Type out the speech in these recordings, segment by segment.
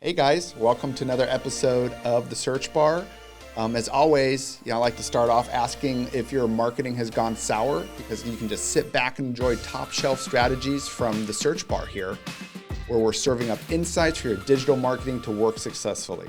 Hey guys, welcome to another episode of The Search Bar. As always, I like to start off asking if your marketing has gone sour, because you can just sit back and enjoy top shelf strategies from The Search Bar here, where we're serving up insights for your digital marketing to work successfully.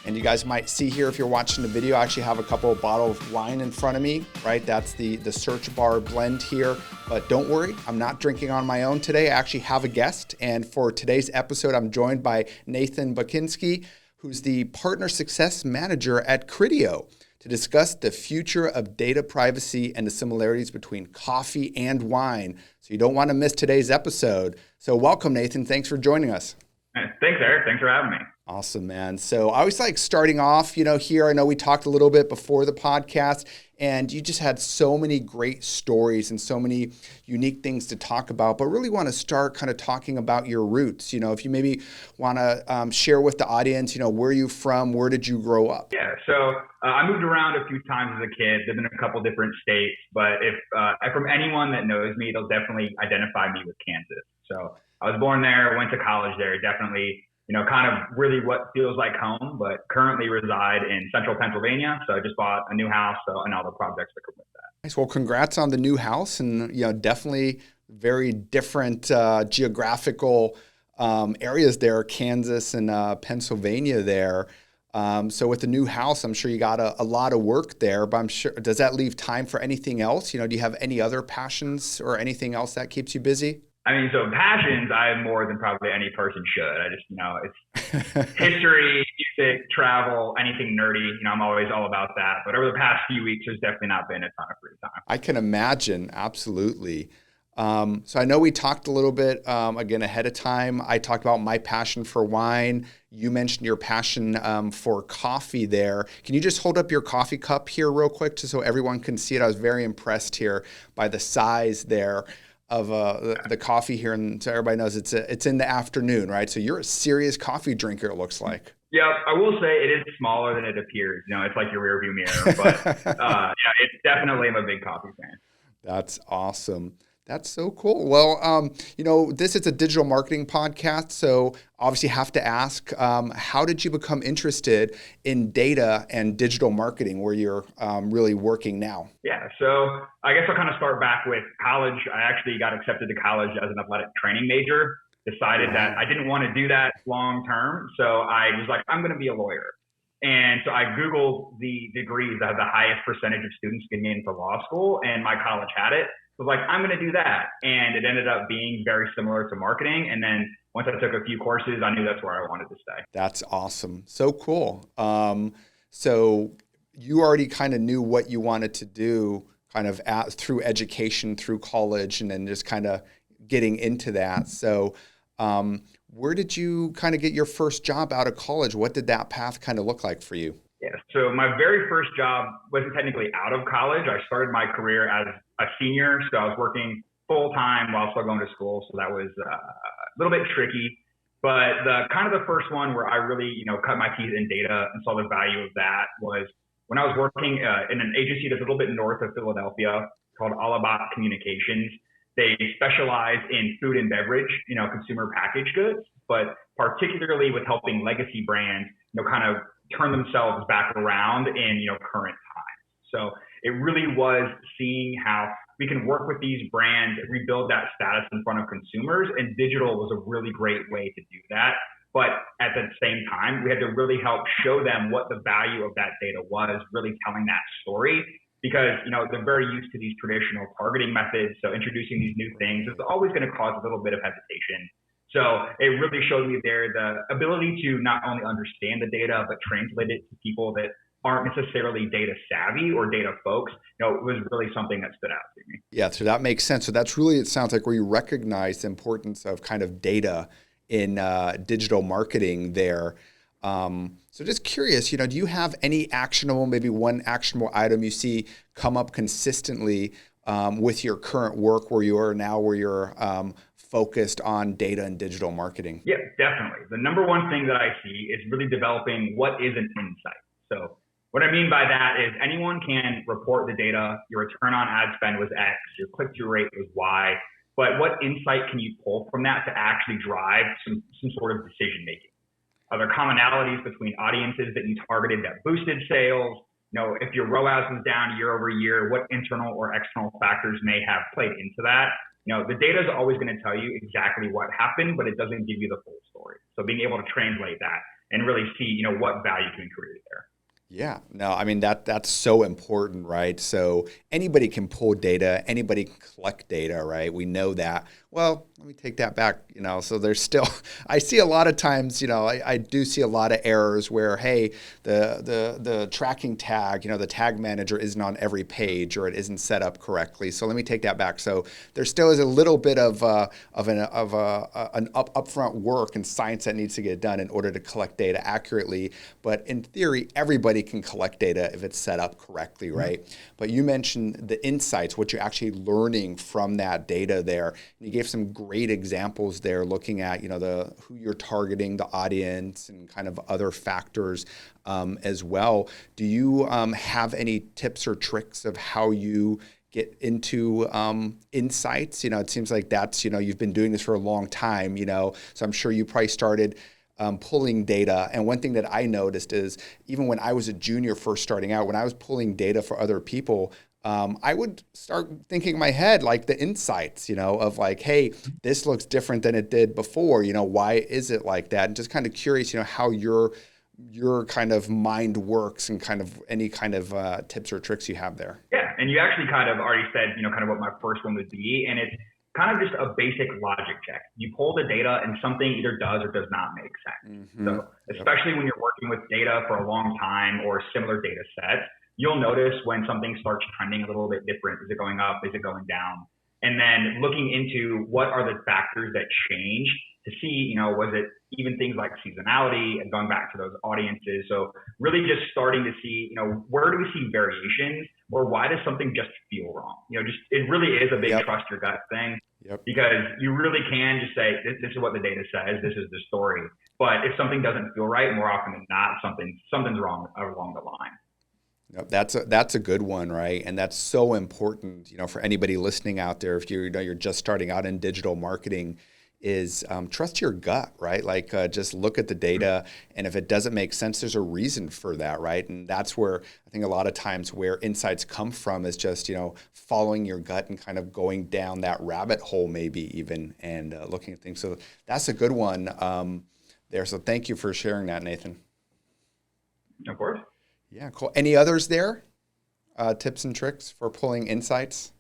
And you guys might see here, if you're watching the video, I actually have a couple of bottles of wine in front of me, right? That's the Search Bar blend here. But don't worry, I'm not drinking on my own today. I actually have a guest. And for today's episode, I'm joined by Nathan Bachynski, who's the Partner Success Manager at Criteo, to discuss the future of data privacy and the similarities between coffee and wine. So you don't want to miss today's episode. So welcome, Nathan. Thanks for joining us. Thanks, Eric. Thanks for having me. Awesome, man. So I always like starting off, here. I know we talked a little bit before the podcast, and you just had so many great stories and so many unique things to talk about, but really want to start kind of talking about your roots. If you maybe want to share with the audience, where are you from? Where did you grow up? Yeah, so I moved around a few times as a kid, lived in a couple different states, but if from anyone that knows me, they'll definitely identify me with Kansas. So I was born there, went to college there, definitely kind of really what feels like home, but currently reside in central Pennsylvania. So I just bought a new house, and all the projects that come with that. Nice. Well, congrats on the new house, and definitely very different geographical areas there, Kansas and Pennsylvania there. So with the new house, I'm sure you got a lot of work there, but I'm sure, does that leave time for anything else? Do you have any other passions or anything else that keeps you busy? So passions, I have more than probably any person should. I just, it's history, music, travel, anything nerdy. I'm always all about that. But over the past few weeks, there's definitely not been a ton of free time. I can imagine. Absolutely. So I know we talked a little bit, again, ahead of time. I talked about my passion for wine. You mentioned your passion for coffee there. Can you just hold up your coffee cup here real quick, just so everyone can see it? I was very impressed here by the size there of the coffee here, and so everybody knows it's in the afternoon, right? So you're a serious coffee drinker, it looks like. Yeah, I will say it is smaller than it appears. It's like your rearview mirror, but it's definitely, I'm a big coffee fan. That's awesome. That's so cool. Well, this is a digital marketing podcast, so obviously have to ask, how did you become interested in data and digital marketing, where you're really working now? Yeah, so I guess I'll kind of start back with college. I actually got accepted to college as an athletic training major, decided that I didn't want to do that long term, so I was like, I'm going to be a lawyer. And so I Googled the degrees that have the highest percentage of students getting into law school, and my college had it. So I was like, I'm going to do that. And it ended up being very similar to marketing. And then once I took a few courses, I knew that's where I wanted to stay. That's awesome. So cool. So you already kind of knew what you wanted to do kind of through education, through college, and then just kind of getting into that. So where did you kind of get your first job out of college? What did that path kind of look like for you? Yeah, so my very first job wasn't technically out of college. I started my career as a senior, so I was working full-time while still going to school, so that was a little bit tricky. But the first one where I really, cut my teeth in data and saw the value of that was when I was working in an agency that's a little bit north of Philadelphia called All About Communications. They specialize in food and beverage, consumer packaged goods, but particularly with helping legacy brands, kind of turn themselves back around in, current times. So it really was seeing how we can work with these brands, rebuild that status in front of consumers, and digital was a really great way to do that. But at the same time, we had to really help show them what the value of that data was, really telling that story, because, they're very used to these traditional targeting methods. So introducing these new things is always going to cause a little bit of hesitation. So it really showed me there the ability to not only understand the data, but translate it to people that aren't necessarily data savvy or data folks. It was really something that stood out to me. Yeah, so that makes sense. So that's really, it sounds like, where you recognize the importance of kind of data in digital marketing there. So just curious, do you have any maybe one actionable item you see come up consistently with your current work where you're focused on data and digital marketing? Yeah, definitely. The number one thing that I see is really developing what is an insight. So what I mean by that is anyone can report the data. Your return on ad spend was X, your click-through rate was Y, but what insight can you pull from that to actually drive some sort of decision making? Are there commonalities between audiences that you targeted that boosted sales? If your ROAS was down year over year, what internal or external factors may have played into that? The data is always going to tell you exactly what happened, but it doesn't give you the full story. So being able to translate that and really see, what value can create there. Yeah, no, I mean, that's so important, right? So anybody can pull data, anybody can collect data, right? We know that. Well, let me take that back, so there's still, I see a lot of times, I do see a lot of errors where, hey, the tracking tag, the tag manager isn't on every page or it isn't set up correctly. So let me take that back. So there still is a little bit of an upfront work and science that needs to get done in order to collect data accurately. But in theory, everybody can collect data if it's set up correctly, right? Mm-hmm. But you mentioned the insights, what you're actually learning from that data there. And you gave some great examples there, looking at who you're targeting, the audience, and kind of other factors as well. Do you have any tips or tricks of how you get into insights? It seems like that's you've been doing this for a long time. So I'm sure you probably started pulling data. And one thing that I noticed is even when I was a junior first starting out, when I was pulling data for other people, I would start thinking in my head, like the insights, of like, hey, this looks different than it did before. Why is it like that? And just kind of curious, how your kind of mind works and kind of any kind of tips or tricks you have there. Yeah. And you actually kind of already said, kind of what my first one would be. And it's kind of just a basic logic check. You pull the data and something either does or does not make sense. Mm-hmm. So especially when you're working with data for a long time or similar data sets, you'll notice when something starts trending a little bit different. Is it going up? Is it going down? And then looking into what are the factors that change to see, was it even things like seasonality and going back to those audiences. So really just starting to see, where do we see variations or why does something just feel wrong? It really is a big trust your gut thing. Yep. Because you really can just say, this is what the data says, this is the story. But if something doesn't feel right, more often than not, something's wrong along the line. That's a good one, right? And that's so important, for anybody listening out there. If you're just starting out in digital marketing, is trust your gut, right? Like just look at the data, and if it doesn't make sense, there's a reason for that, right? And that's where I think a lot of times where insights come from is just following your gut and kind of going down that rabbit hole, maybe even, and looking at things. So that's a good one there. So thank you for sharing that, Nathan. Of course. Yeah, cool. Any others there? Tips and tricks for pulling insights?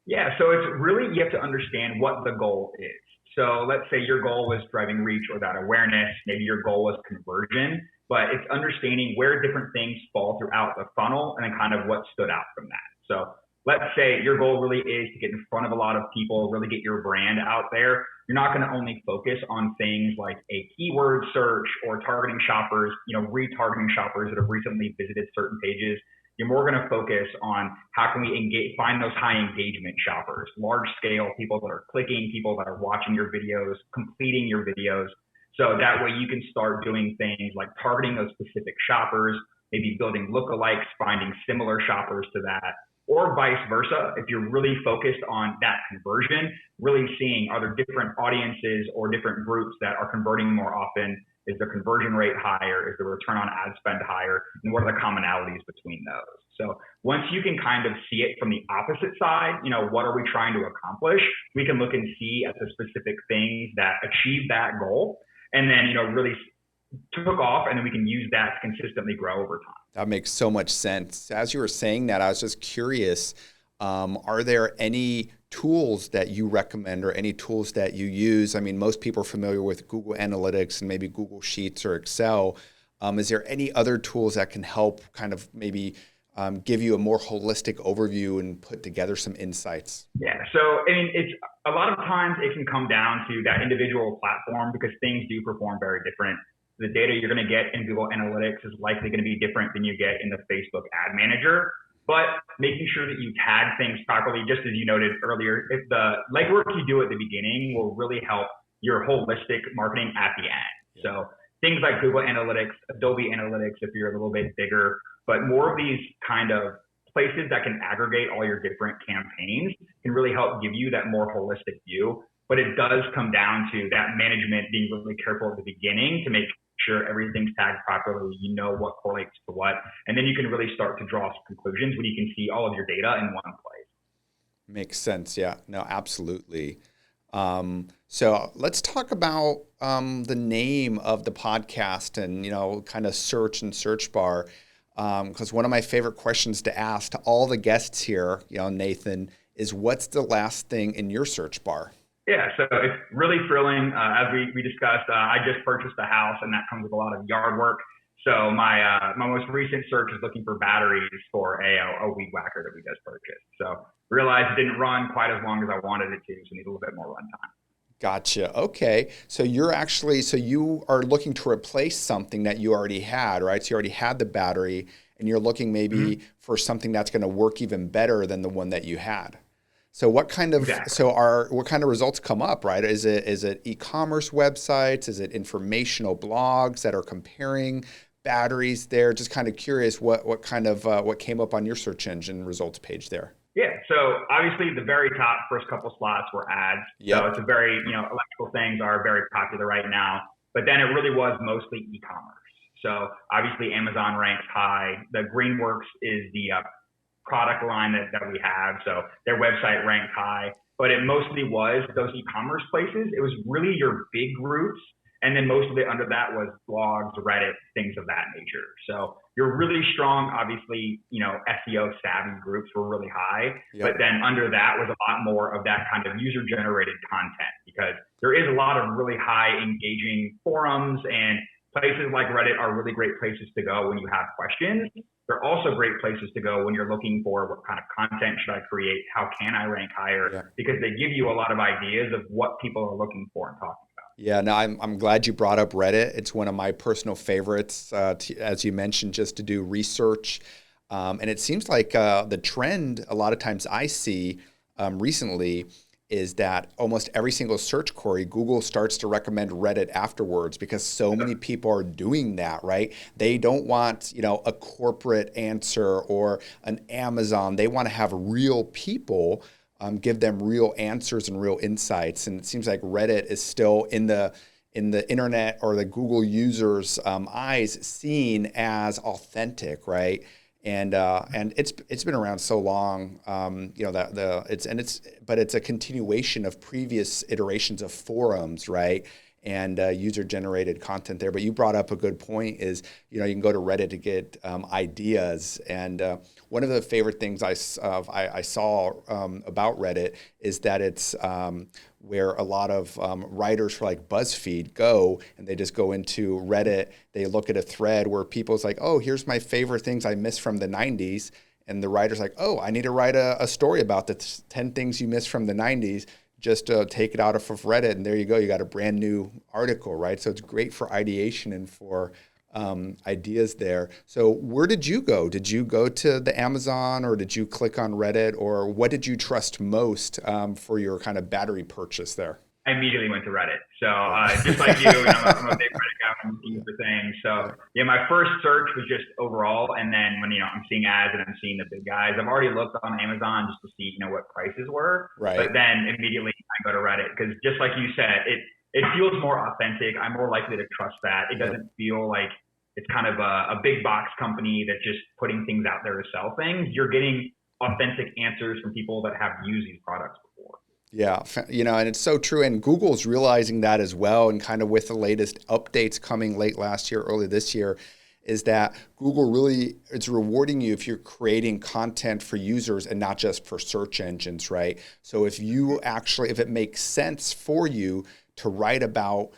Yeah, so it's really, you have to understand what the goal is. So let's say your goal was driving reach or that awareness. Maybe your goal was conversion, but it's understanding where different things fall throughout the funnel and then kind of what stood out from that. So let's say your goal really is to get in front of a lot of people, really get your brand out there. You're not going to only focus on things like a keyword search or targeting shoppers, retargeting shoppers that have recently visited certain pages. You're more going to focus on how can we find those high engagement shoppers, large scale people that are clicking, people that are watching your videos, completing your videos. So that way you can start doing things like targeting those specific shoppers, maybe building lookalikes, finding similar shoppers to that, or vice versa. If you're really focused on that conversion, really seeing are there different audiences or different groups that are converting more often? Is the conversion rate higher? Is the return on ad spend higher? And what are the commonalities between those? So once you can kind of see it from the opposite side, what are we trying to accomplish? We can look and see at the specific things that achieve that goal and then, really took off, and then we can use that to consistently grow over time. That makes so much sense. As you were saying that, I was just curious, are there any tools that you recommend or any tools that you use? I mean, most people are familiar with Google Analytics and maybe Google Sheets or Excel. Is there any other tools that can help kind of maybe give you a more holistic overview and put together some insights? Yeah, so I mean, it's a lot of times it can come down to that individual platform because things do perform very different. The data you're going to get in Google Analytics is likely going to be different than you get in the Facebook Ad Manager. But making sure that you tag things properly, just as you noted earlier, if the legwork you do at the beginning will really help your holistic marketing at the end. So things like Google Analytics, Adobe Analytics, if you're a little bit bigger, but more of these kind of places that can aggregate all your different campaigns can really help give you that more holistic view. but it does come down to that management being really careful at the beginning to make sure everything's tagged properly. You know what correlates to what, and then you can really start to draw some conclusions when you can see all of your data in one place. Makes sense. Yeah, no, absolutely. So let's talk about the name of the podcast and, kind of search and search bar. Because one of my favorite questions to ask to all the guests here, Nathan, is what's the last thing in your search bar? Yeah, so it's really thrilling. As we discussed, I just purchased a house, and that comes with a lot of yard work. So my most recent search is looking for batteries for a weed whacker that we just purchased. So realized it didn't run quite as long as I wanted it to, so need a little bit more runtime. Gotcha. Okay. So you are looking to replace something that you already had, right? So you already had the battery and you're looking maybe for something that's going to work even better than the one that you had. So what kind of what kind of results come up, right? Is it e-commerce websites? Is it informational blogs that are comparing batteries there? Just kind of curious what came up on your search engine results page there. Yeah, so obviously the very top first couple slots were ads. Yep. So it's a very, electrical things are very popular right now, but then it really was mostly e-commerce. So obviously Amazon ranks high. The Greenworks is the product line that we have. So their website ranked high, but it mostly was those e-commerce places. It was really your big groups. And then most of it under that was blogs, Reddit, things of that nature. So you're really strong, obviously, SEO savvy groups were really high, but then under that was a lot more of that kind of user generated content, because there is a lot of really high engaging forums, and places like Reddit are really great places to go when you have questions. They're also great places to go when you're looking for what kind of content should I create? How can I rank higher? Because they give you a lot of ideas of what people are looking for and talking about. Yeah, no, I'm glad you brought up Reddit. It's one of my personal favorites, as you mentioned, just to do research. And it seems like the trend a lot of times I see recently is that almost every single search query, Google starts to recommend Reddit afterwards, because so many people are doing that, right? They don't want, a corporate answer or an Amazon. They want to have real people give them real answers and real insights. And it seems like Reddit is still in the internet or the Google users' eyes seen as authentic, right? And it's been around so long, but it's a continuation of previous iterations of forums, right? And user-generated content there. But you brought up a good point is, you can go to Reddit to get ideas. And one of the favorite things I saw about Reddit is that it's where a lot of writers for like BuzzFeed go, and they just go into Reddit. They look at a thread where people's like, oh, here's my favorite things I missed from the 90s. And the writer's like, oh, I need to write a story about the 10 things you missed from the 90s. Just take it out of Reddit, and there you go. You got a brand new article, right? So it's great for ideation and for ideas there. So where did you go? Did you go to the Amazon, or did you click on Reddit, or what did you trust most for your kind of battery purchase there? I immediately went to Reddit. So just like you, I'm a big Reddit guy. I'm looking for things. So yeah, my first search was just overall, and then when I'm seeing ads and I'm seeing the big guys, I've already looked on Amazon just to see what prices were. Right. But then immediately I go to Reddit, because just like you said, it feels more authentic. I'm more likely to trust that. It doesn't feel like it's kind of a big box company that's just putting things out there to sell things. You're getting authentic answers from people that have used these products before. Yeah, and it's so true. And Google's realizing that as well. And kind of with the latest updates coming late last year, early this year, is that Google really, it's rewarding you if you're creating content for users and not just for search engines, right? So if it makes sense for you to write about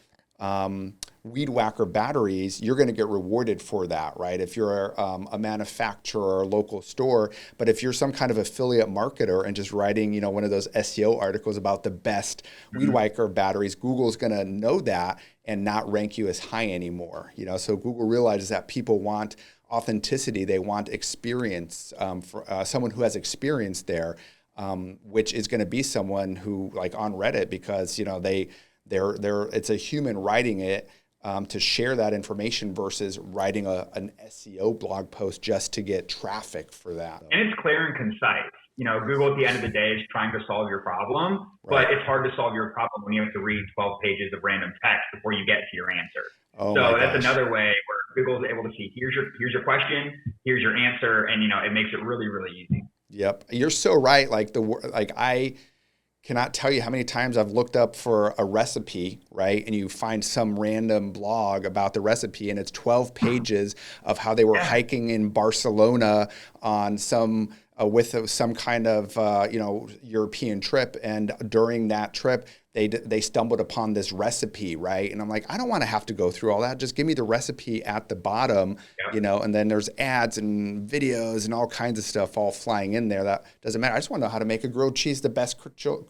weed whacker batteries, you're going to get rewarded for that, right? If you're a manufacturer or a local store, but if you're some kind of affiliate marketer and just writing, one of those SEO articles about the best weed whacker batteries, Google's going to know that and not rank you as high anymore. So Google realizes that people want authenticity, they want experience for someone who has experience there, which is going to be someone who, like on Reddit, because it's a human writing it. To share that information versus writing an SEO blog post just to get traffic for that. And it's clear and concise. Google at the end of the day is trying to solve your problem, Right. but it's hard to solve your problem when you have to read 12 pages of random text before you get to your answer. Oh my So that's gosh. another way where Google's able to see, here's your question, here's your answer, and it makes it really, really easy. Yep. You're so right. I cannot tell you how many times I've looked up for a recipe, right? And you find some random blog about the recipe and it's 12 pages of how they were hiking in Barcelona on some with some kind of European trip, and during that trip they stumbled upon this recipe, right? And I'm like, I don't want to have to go through all that. Just give me the recipe at the bottom, and then there's ads and videos and all kinds of stuff all flying in there. That doesn't matter. I just want to know how to make a grilled cheese, the best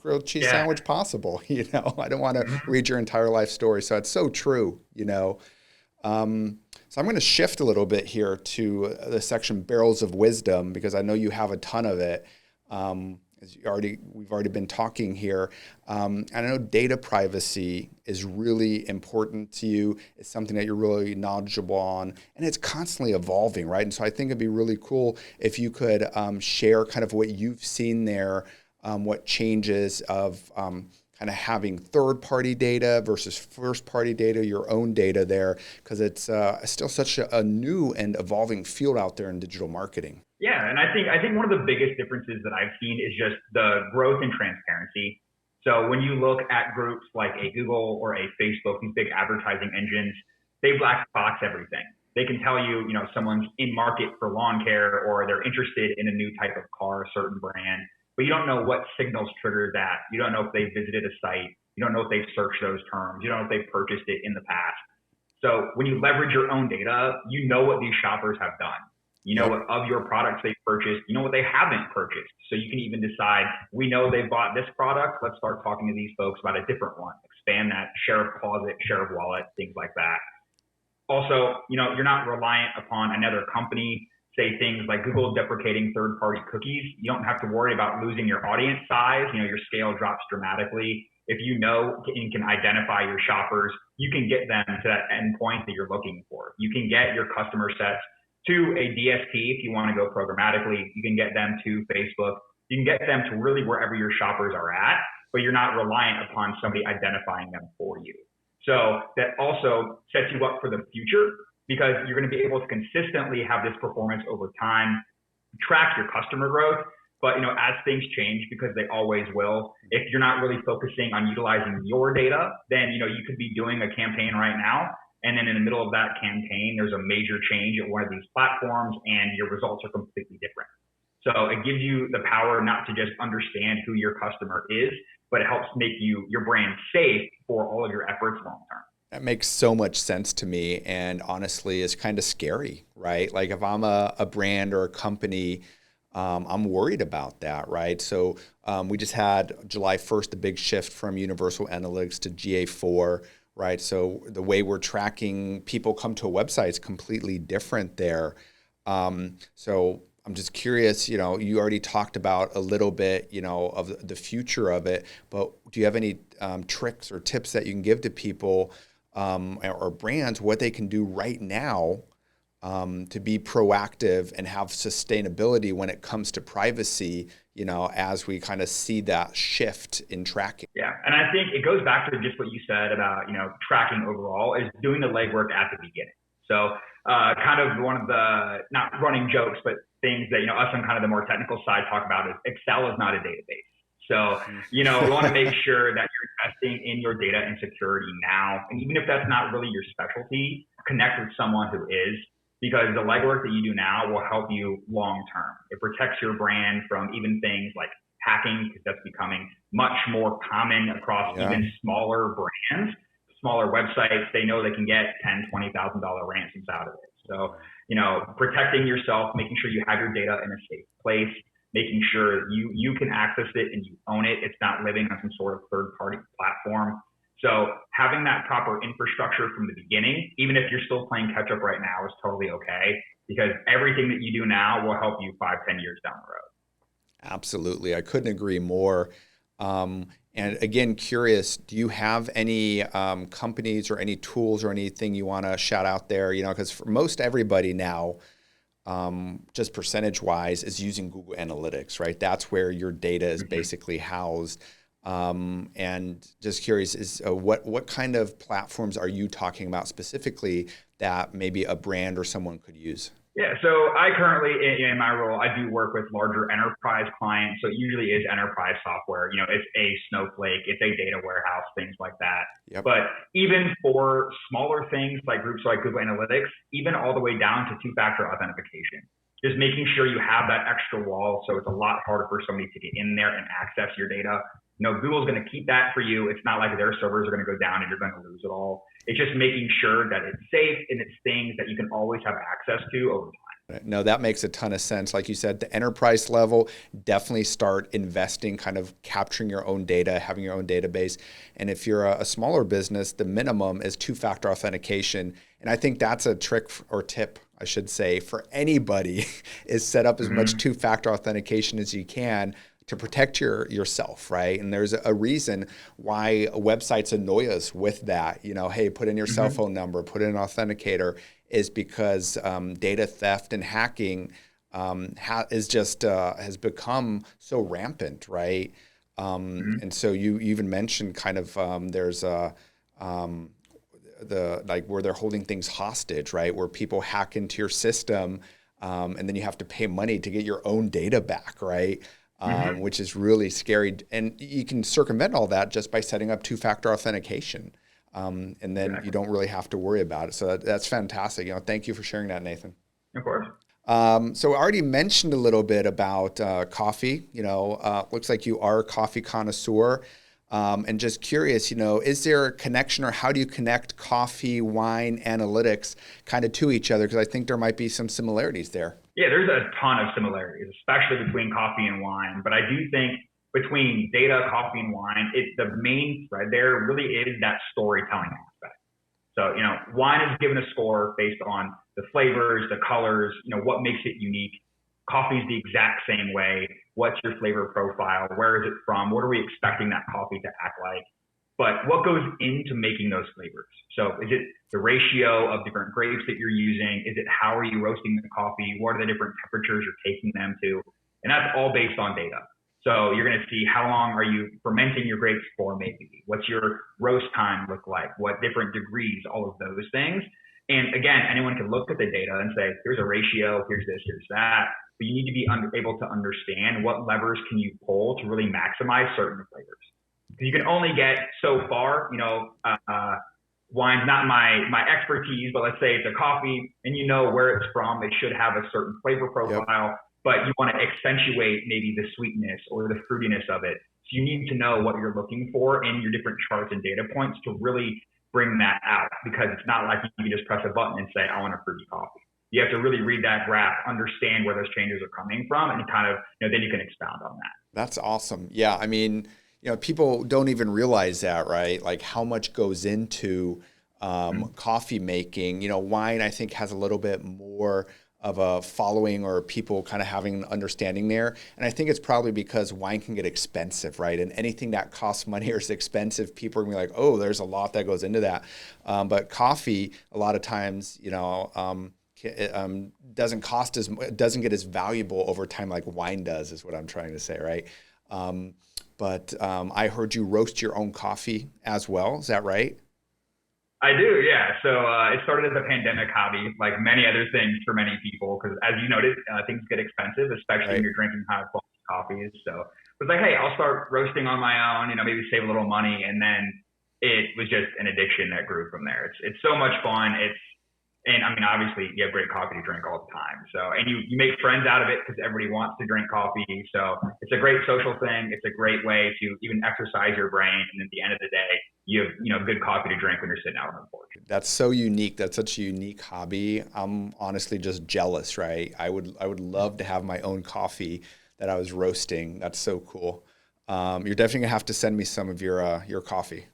grilled cheese sandwich possible. I don't want to read your entire life story. So it's so true, So I'm going to shift a little bit here to the section Barrels of Wisdom, because I know you have a ton of it. As we've already been talking here. And I know data privacy is really important to you. It's something that you're really knowledgeable on, and it's constantly evolving, right? And so I think it'd be really cool if you could share kind of what you've seen there, what changes of kind of having third-party data versus first-party data, your own data there, because it's still such a new and evolving field out there in digital marketing. Yeah, and I think one of the biggest differences that I've seen is just the growth in transparency. So when you look at groups like a Google or a Facebook, these big advertising engines, they black box everything. They can tell you, someone's in market for lawn care, or they're interested in a new type of car, a certain brand, but you don't know what signals trigger that. You don't know if they visited a site. You don't know if they've searched those terms. You don't know if they've purchased it in the past. So when you leverage your own data, you know what these shoppers have done. You know what of your products they've purchased, you know what they haven't purchased. So you can even decide, we know they bought this product, let's start talking to these folks about a different one, expand that share of closet, share of wallet, things like that. Also, you're not reliant upon another company, say things like Google deprecating third-party cookies. You don't have to worry about losing your audience size. Your scale drops dramatically. If you know and can identify your shoppers, you can get them to that endpoint that you're looking for. You can get your customer sets to a DSP if you want to go programmatically. You can get them to Facebook. You can get them to really wherever your shoppers are at, but you're not reliant upon somebody identifying them for you. So that also sets you up for the future, because you're going to be able to consistently have this performance over time, track your customer growth. But as things change, because they always will, if you're not really focusing on utilizing your data, then you could be doing a campaign right now, and then in the middle of that campaign, there's a major change at one of these platforms, and your results are completely different. So it gives you the power not to just understand who your customer is, but it helps make your brand safe for all of your efforts long term. That makes so much sense to me, and honestly, it's kind of scary, right? Like if I'm a brand or a company, I'm worried about that, right? So we just had July 1st, a big shift from Universal Analytics to GA4, right? So the way we're tracking people come to a website is completely different there. So I'm just curious, you already talked about a little bit, of the future of it, but do you have any tricks or tips that you can give to people or brands, what they can do right now to be proactive and have sustainability when it comes to privacy, as we kind of see that shift in tracking? Yeah. And I think it goes back to just what you said about, tracking overall, is doing the legwork at the beginning. So kind of one of the, not running jokes, but things that, us on kind of the more technical side talk about is Excel is not a database. So, we want to make sure that you're investing in your data and security now. And even if that's not really your specialty, connect with someone who is, because the legwork that you do now will help you long term. It protects your brand from even things like hacking, because that's becoming much more common across even smaller brands, smaller websites. They know they can get $10,000, $20,000 ransoms out of it. So, protecting yourself, making sure you have your data in a safe place, making sure you can access it and you own it. It's not living on some sort of third-party platform. So having that proper infrastructure from the beginning, even if you're still playing catch up right now, is totally okay, because everything that you do now will help you 5-10 years down the road. Absolutely. I couldn't agree more. And again, curious, do you have any companies or any tools or anything you want to shout out there? Because for most everybody now, just percentage wise, is using Google Analytics, right? That's where your data is basically housed. And just curious, is what kind of platforms are you talking about specifically that maybe a brand or someone could use? Yeah, so I currently, in my role, I do work with larger enterprise clients. So it usually is enterprise software. It's a Snowflake, it's a data warehouse, things like that. Yep. But even for smaller things like groups like Google Analytics, even all the way down to two-factor authentication, just making sure you have that extra wall so it's a lot harder for somebody to get in there and access your data. Google's going to keep that for you. It's not like their servers are going to go down and you're going to lose it all. It's just making sure that it's safe and it's things that you can always have access to over time. No, that makes a ton of sense. Like you said, the enterprise level, definitely start investing, kind of capturing your own data, having your own database. And if you're a smaller business, the minimum is two-factor authentication. And I think that's a trick or tip, I should say, for anybody is set up as much two-factor authentication as you can to protect yourself, right? And there's a reason why websites annoy us with that. Hey, put in your cell phone number, put in an authenticator, is because data theft and hacking has become so rampant, right? And so you even mentioned kind of there's where they're holding things hostage, right? Where people hack into your system, and then you have to pay money to get your own data back, right? Which is really scary. And you can circumvent all that just by setting up two-factor authentication. And then you don't really have to worry about it. So that's fantastic. Thank you for sharing that, Nathan. Of course. So I already mentioned a little bit about coffee. Looks like you are a coffee connoisseur. And just curious, is there a connection, or how do you connect coffee, wine, analytics kind of to each other? Because I think there might be some similarities there. Yeah, there's a ton of similarities, especially between coffee and wine. But I do think between data, coffee, and wine, the main thread there really is that storytelling aspect. So, wine is given a score based on the flavors, the colors, what makes it unique. Coffee is the exact same way. What's your flavor profile? Where is it from? What are we expecting that coffee to act like? But what goes into making those flavors? So is it the ratio of different grapes that you're using? Is it how are you roasting the coffee? What are the different temperatures you're taking them to? And that's all based on data. So you're going to see how long are you fermenting your grapes for maybe? What's your roast time look like? What different degrees? All of those things. And again, anyone can look at the data and say, here's a ratio, here's this, here's that. But you need to be able to understand what levers can you pull to really maximize certain flavors. Because you can only get so far. Wine's not my expertise, but let's say it's a coffee and where it's from. It should have a certain flavor profile, but you want to accentuate maybe the sweetness or the fruitiness of it. So you need to know what you're looking for in your different charts and data points to really bring that out, because it's not like you can just press a button and say, I want a fruity coffee. You have to really read that graph, understand where those changes are coming from, and kind of, then you can expound on that. That's awesome. Yeah. I mean, people don't even realize that, right? Like how much goes into coffee making. Wine, I think, has a little bit more of a following, or people kind of having an understanding there. And I think it's probably because wine can get expensive, right? And anything that costs money or is expensive, people are gonna be like, oh, there's a lot that goes into that. But coffee, a lot of times, doesn't get as valuable over time like wine does, is what I'm trying to say, right? But I heard you roast your own coffee as well. Is that right? I do, yeah. So it started as a pandemic hobby, like many other things for many people, because as you noted, things get expensive, especially when you're drinking high quality coffees. So it was like, hey, I'll start roasting on my own, maybe save a little money. And then it was just an addiction that grew from there. It's so much fun. And I mean, obviously you have great coffee to drink all the time. So, and you make friends out of it because everybody wants to drink coffee. So it's a great social thing. It's a great way to even exercise your brain. And at the end of the day, you have good coffee to drink when you're sitting out on the porch. That's so unique. That's such a unique hobby. I'm honestly just jealous, right? I would love to have my own coffee that I was roasting. That's so cool. You're definitely gonna have to send me some of your coffee.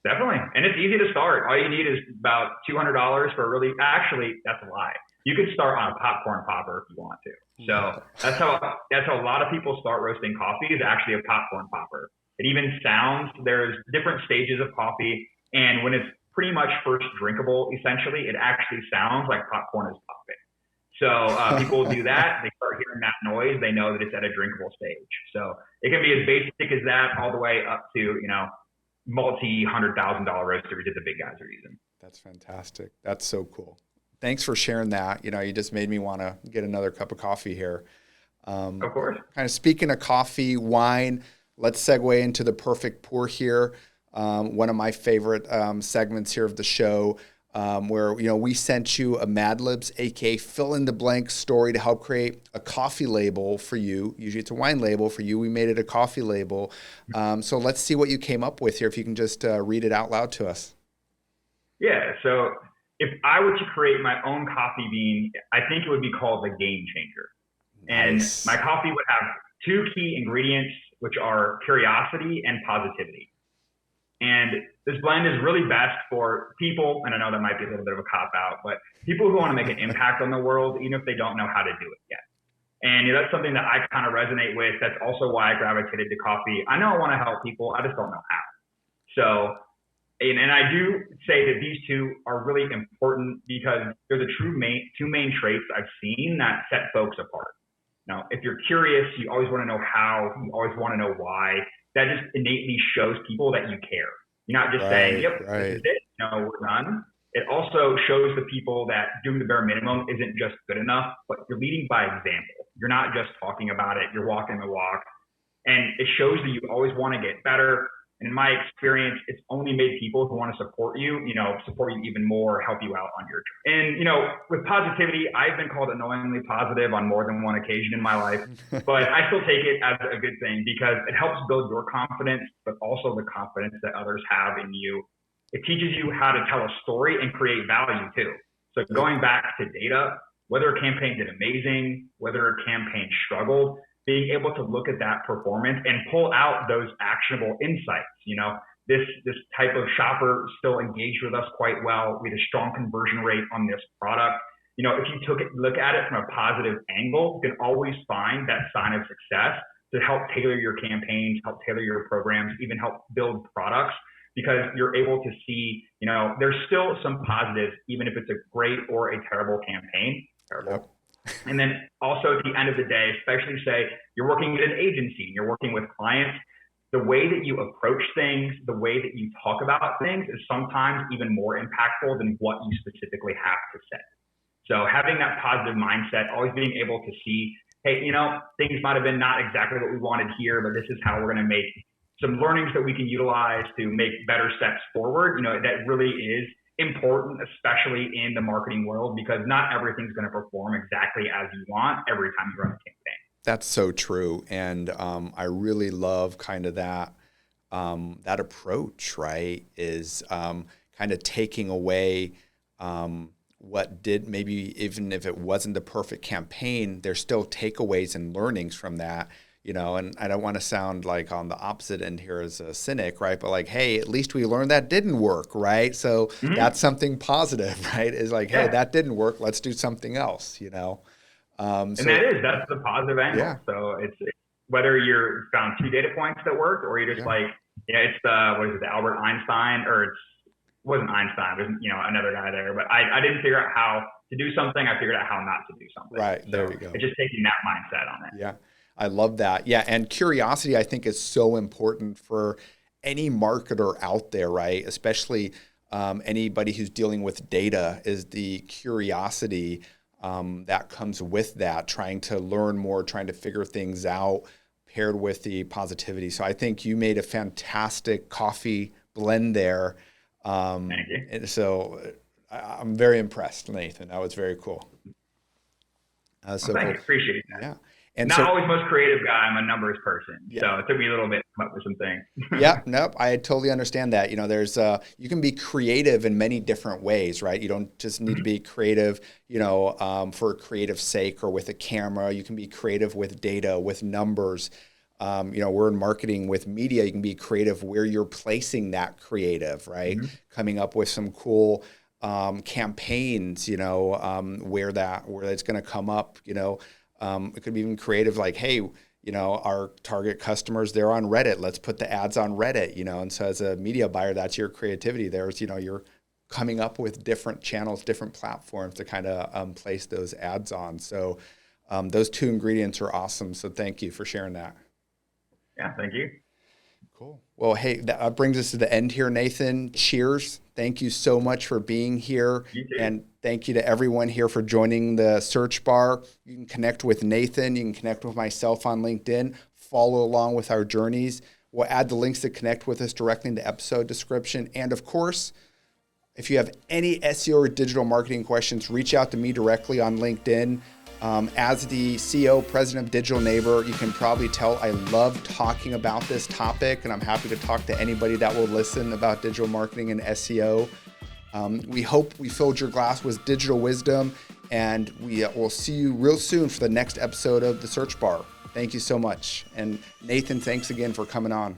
Definitely. And it's easy to start. All you need is about $200 for actually, that's a lie. You could start on a popcorn popper if you want to. So that's how a lot of people start roasting coffee, is actually a popcorn popper. It even there's different stages of coffee. And when it's pretty much first drinkable, essentially, it actually sounds like popcorn is popping. So people will do that. They start hearing that noise. They know that it's at a drinkable stage. So it can be as basic as that all the way up to, multi-$100,000 roasters that the big guys are using. That's fantastic. That's so cool. Thanks for sharing that. You just made me want to get another cup of coffee here. Of course. Kind of speaking of coffee, wine, let's segue into the perfect pour here. One of my favorite segments here of the show, where we sent you a Mad Libs, aka fill in the blank story to help create a coffee label for you. Usually it's a wine label. For you, we made it a coffee label. So let's see what you came up with here. If you can just read it out loud to us. Yeah. So if I were to create my own coffee bean, I think it would be called the Game Changer. Nice. And my coffee would have two key ingredients, which are curiosity and positivity. And this blend is really best for people, and I know that might be a little bit of a cop-out, but people who want to make an impact on the world, even if they don't know how to do it yet. And that's something that I kind of resonate with. That's also why I gravitated to coffee. I know I want to help people. I just don't know how. So, and I do say that these two are really important because they're the two main traits I've seen that set folks apart. Now, if you're curious, you always want to know how, you always want to know why. That just innately shows people that you care. You're not just saying, yep, this is it, no, we're done. It also shows the people that doing the bare minimum isn't just good enough, but you're leading by example. You're not just talking about it, you're walking the walk. And it shows that you always want to get better. And in my experience, it's only made people who want to support you even more, help you out on your journey. And, with positivity, I've been called annoyingly positive on more than one occasion in my life, but I still take it as a good thing because it helps build your confidence, but also the confidence that others have in you. It teaches you how to tell a story and create value too. So going back to data, whether a campaign did amazing, whether a campaign struggled, being able to look at that performance and pull out those actionable insights. This type of shopper still engaged with us quite well. We had a strong conversion rate on this product. If you look at it from a positive angle, you can always find that sign of success to help tailor your campaigns, help tailor your programs, even help build products, because you're able to see, there's still some positives, even if it's a great or a terrible campaign. Terrible. Yep. And then also at the end of the day, especially say you're working with an agency, you're working with clients, the way that you approach things, the way that you talk about things is sometimes even more impactful than what you specifically have to say. So having that positive mindset, always being able to see, hey, things might have been not exactly what we wanted here, but this is how we're going to make some learnings that we can utilize to make better steps forward. That really is important, especially in the marketing world, because not everything's going to perform exactly as you want every time you run a campaign. That's so true. And I really love kind of that approach, right? Is kind of taking away what did, maybe even if it wasn't the perfect campaign, there's still takeaways and learnings from that. And I don't want to sound like on the opposite end here as a cynic, right? But like, hey, at least we learned that didn't work, right? So that's something positive, right? Is like, hey, that didn't work. Let's do something else, And that's the positive angle. Yeah. So it's whether you're found two data points that worked, or you're just it's the Albert Einstein, or it wasn't Einstein, it was, another guy there. But I didn't figure out how to do something. I figured out how not to do something. Right. So there you go. It's just taking that mindset on it. Yeah. I love that. Yeah. And curiosity, I think, is so important for any marketer out there, right? Especially anybody who's dealing with data, is the curiosity that comes with that, trying to learn more, trying to figure things out, paired with the positivity. So I think you made a fantastic coffee blend there. Thank you. And so I'm very impressed, Nathan. That was very cool. Thanks. Appreciate that. Yeah. And not always most creative guy. I'm a numbers person. Yeah. So it took me a little bit to come up with some things. Yeah, nope. I totally understand that. There's you can be creative in many different ways, right? You don't just need to be creative, for creative sake or with a camera. You can be creative with data, with numbers. We're in marketing with media. You can be creative where you're placing that creative, right? Mm-hmm. Coming up with some cool campaigns, where it's going to come up, it could be even creative, like, hey, our target customers, they're on Reddit. Let's put the ads on Reddit, and so as a media buyer, that's your creativity. There's, your coming up with different channels, different platforms to kind of place those ads on. So those two ingredients are awesome. So thank you for sharing that. Yeah, thank you. Cool. Well, hey, that brings us to the end here, Nathan. Cheers. Thank you so much for being here. You too. And thank you to everyone here for joining the search bar. You can connect with Nathan. You can connect with myself on LinkedIn. Follow along with our journeys. We'll add the links to connect with us directly in the episode description. And of course, if you have any SEO or digital marketing questions, reach out to me directly on LinkedIn. As the CEO, president of Digital Neighbor, you can probably tell I love talking about this topic, and I'm happy to talk to anybody that will listen about digital marketing and SEO. We hope we filled your glass with digital wisdom, and we will see you real soon for the next episode of The Search Bar. Thank you so much. And Nathan, thanks again for coming on.